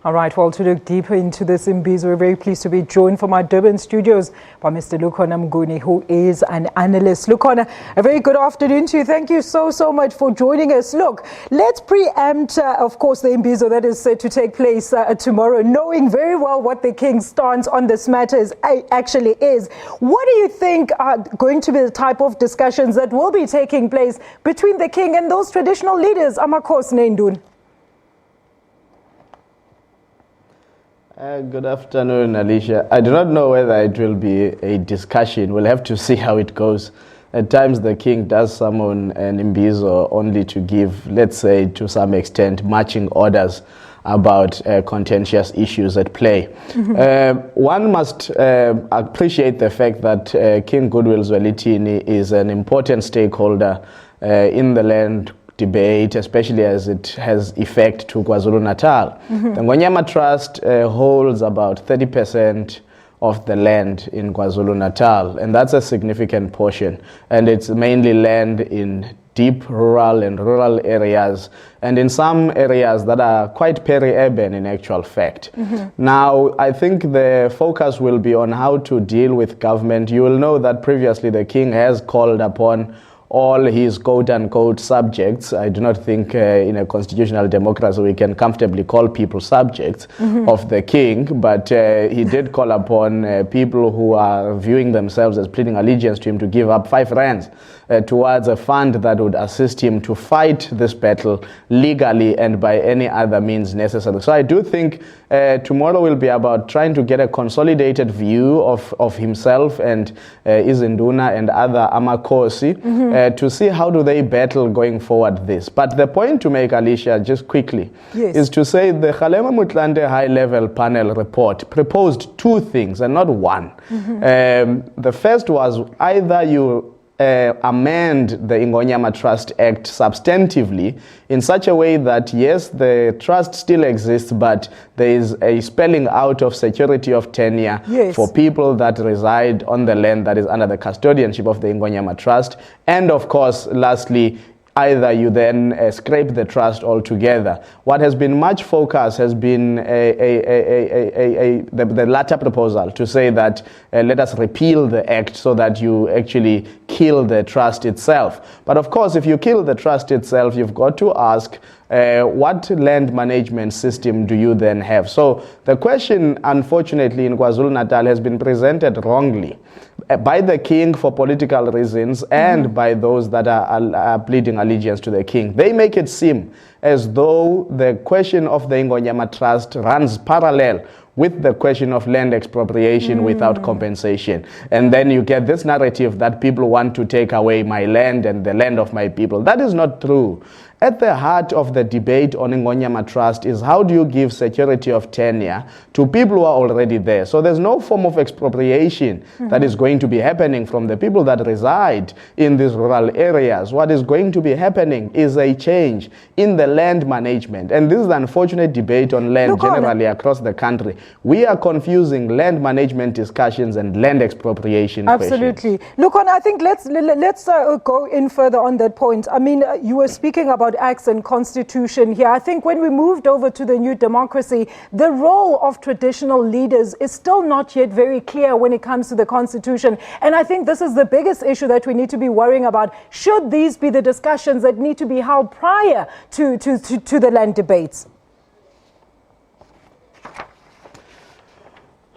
All right, well, to look deeper into this, Imbizo, we're very pleased to be joined from our Durban studios by Mr. Lukhona Mnguni, who is an analyst. Lukhona, a very good afternoon to you. Thank you so much for joining us. Look, let's preempt, of course, the Imbizo that is set to take place tomorrow, knowing very well what the King's stance on this matter actually is. What do you think are going to be the type of discussions that will be taking place between the King and those traditional leaders? Amakhosi Nendun. Good afternoon, Alicia. I do not know whether it will be a discussion. We'll have to see how it goes. At times, the King does summon an Imbizo only to give, let's say, to some extent, marching orders about contentious issues at play. One must appreciate the fact that King Goodwill Zwelithini is an important stakeholder in the land debate, especially as it has effect to KwaZulu-Natal. The Ingonyama Trust holds about 30% of the land in KwaZulu-Natal, and that's a significant portion. And it's mainly land in deep rural areas, and in some areas that are quite peri-urban in actual fact. Now, I think the focus will be on how to deal with government. You will know that previously the King has called upon all his quote-unquote subjects. I do not think in a constitutional democracy we can comfortably call people subjects of the King, but he did call upon people who are viewing themselves as pleading allegiance to him to give up 5 rands towards a fund that would assist him to fight this battle legally and by any other means necessary. So I do think tomorrow will be about trying to get a consolidated view of himself and Izinduna and other Amakhosi to see how do they battle going forward this. But the point to make, Alicia, just quickly, is to say the Kgalema Motlanthe high-level panel report proposed 2 things and not one. The first was either you amend the Ingonyama Trust Act substantively in such a way that, yes, the trust still exists, but there is a spelling out of security of tenure for people that reside on the land that is under the custodianship of the Ingonyama Trust. And of course, lastly, either you then scrape the trust altogether. What has been much focus has been the latter proposal to say that let us repeal the act so that you actually kill the trust itself. But of course, if you kill the trust itself, you've got to ask what land management system do you then have? So the question, unfortunately, in KwaZulu-Natal has been presented wrongly by the King for political reasons and by those that are pleading allegiance to the King. They make it seem as though the question of the Ingonyama Trust runs parallel with the question of land expropriation without compensation. And then you get this narrative that people want to take away my land and the land of my people. That is not true. At the heart of the debate on Ingonyama Trust is how do you give security of tenure to people who are already there. So there's no form of expropriation that is going to be happening from the people that reside in these rural areas. What is going to be happening is a change in the land management. And this is the unfortunate debate on land generally across the country. We are confusing land management discussions and land expropriation Absolutely. questions. Lukhona, I think let's go in further on that point. I mean, you were speaking about acts and constitution here. I think when we moved over to the new democracy, the role of traditional leaders is still not yet very clear when it comes to the constitution. And I think this is the biggest issue that we need to be worrying about. Should these be the discussions that need to be held prior to the land debates?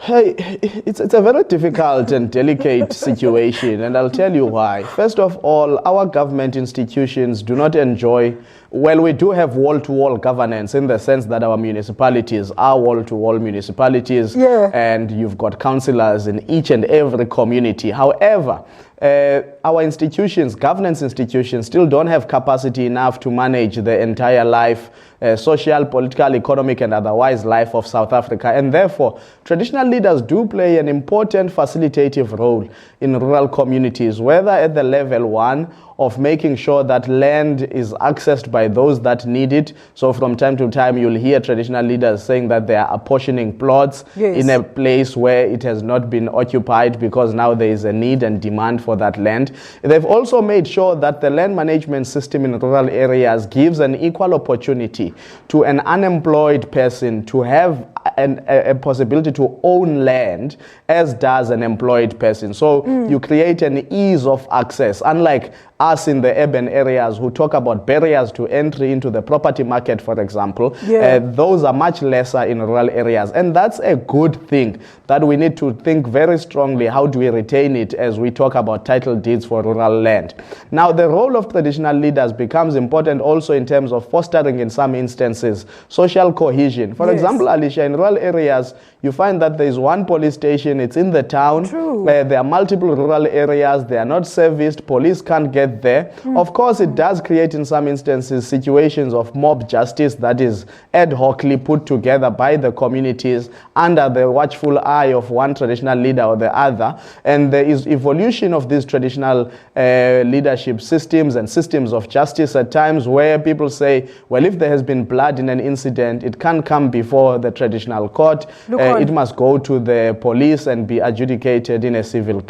Hey, it's a very difficult and delicate situation, and I'll tell you why. First of all, our government institutions do not enjoy, well, we do have wall-to-wall governance in the sense that our municipalities are wall-to-wall municipalities, and you've got councillors in each and every community. However, our institutions, governance institutions, still don't have capacity enough to manage the entire life, social, political, economic, and otherwise life of South Africa. And therefore, traditional leaders do play an important facilitative role in rural communities, whether at the level 1 of making sure that land is accessed by those that need it. So from time to time, you'll hear traditional leaders saying that they are apportioning plots in a place where it has not been occupied because now there is a need and demand for that land. They've also made sure that the land management system in rural areas gives an equal opportunity to an unemployed person to have a possibility to own land as does an employed person. So you create an ease of access, unlike us in the urban areas who talk about barriers to entry into the property market, for example. Those are much lesser in rural areas, and that's a good thing that we need to think very strongly. How do we retain it as we talk about title deeds for rural land? Now, the role of traditional leaders becomes important also in terms of fostering, in some instances, social cohesion. For example, Alicia, in rural areas, you find that there is one police station, it's in the town. There are multiple rural areas, they are not serviced, police can't get there. Of course, it does create, in some instances, situations of mob justice that is ad hocly put together by the communities under the watchful eye of one traditional leader or the other. And there is evolution of these traditional leadership systems and systems of justice at times where people say, well, if there has been blood in an incident, it can't come before the traditional court. It must go to the police and be adjudicated in a civil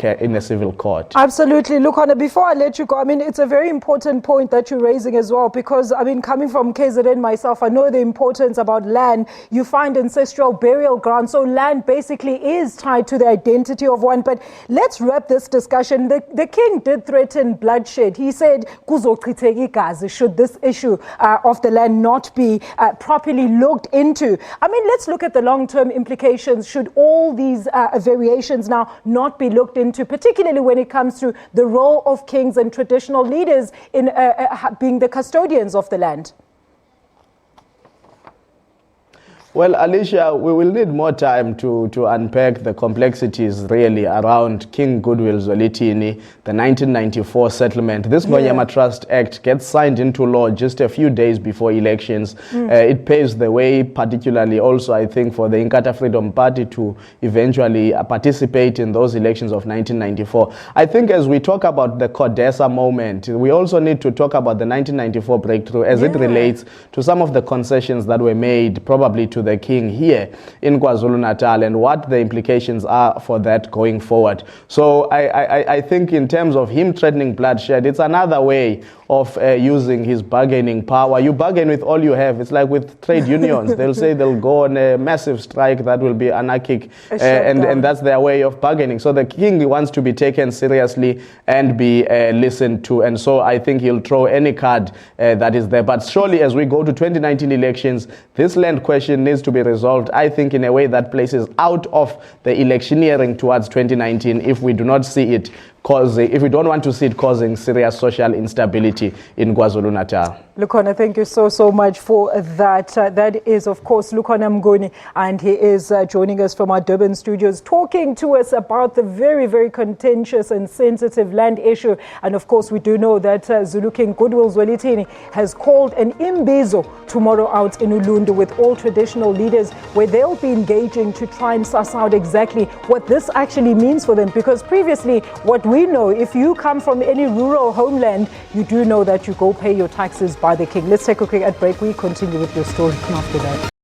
court. Absolutely. Lukhona, before I let you go, I mean, it's a very important point that you're raising as well, because, I mean, coming from KZN myself, I know the importance about land. You find ancestral burial grounds, so land basically is tied to the identity of one. But let's wrap this discussion. The king did threaten bloodshed. He said, should this issue of the land not be properly looked into. I mean, let's look at the long-term implications. Should all these variations now not be looked into, particularly when it comes to the role of kings and traditional leaders in being the custodians of the land? Well, Alicia, we will need more time to unpack the complexities really around King Goodwill Zwelithini, the 1994 settlement. This Ingonyama Trust Act gets signed into law just a few days before elections. It paves the way, particularly also, I think, for the Inkatha Freedom Party to eventually participate in those elections of 1994. I think as we talk about the CODESA moment, we also need to talk about the 1994 breakthrough as it relates to some of the concessions that were made probably to the king here in KwaZulu-Natal and what the implications are for that going forward. So I think in terms of him threatening bloodshed, it's another way of using his bargaining power. You bargain with all you have. It's like with trade unions. They'll say they'll go on a massive strike that will be anarchic, and that's their way of bargaining. So the king wants to be taken seriously and be listened to, and so I think he'll throw any card that is there. But surely as we go to 2019 elections, this land question needs to be resolved, I think, in a way that places out of the electioneering towards 2019 if we do not see it if we don't want to see it causing serious social instability in KwaZulu-Natal. Lukhona, thank you so much for that. That is, of course, Lukhona Mnguni, and he is joining us from our Durban studios, talking to us about the very, very contentious and sensitive land issue. And of course, we do know that Zulu King Goodwill Zwelithini has called an Imbizo tomorrow out in Ulundi with all traditional leaders, where they'll be engaging to try and suss out exactly what this actually means for them. Because previously, what we know, if you come from any rural homeland, you do know that you go pay your taxes by the king. Let's take a quick break. We continue with your story after that.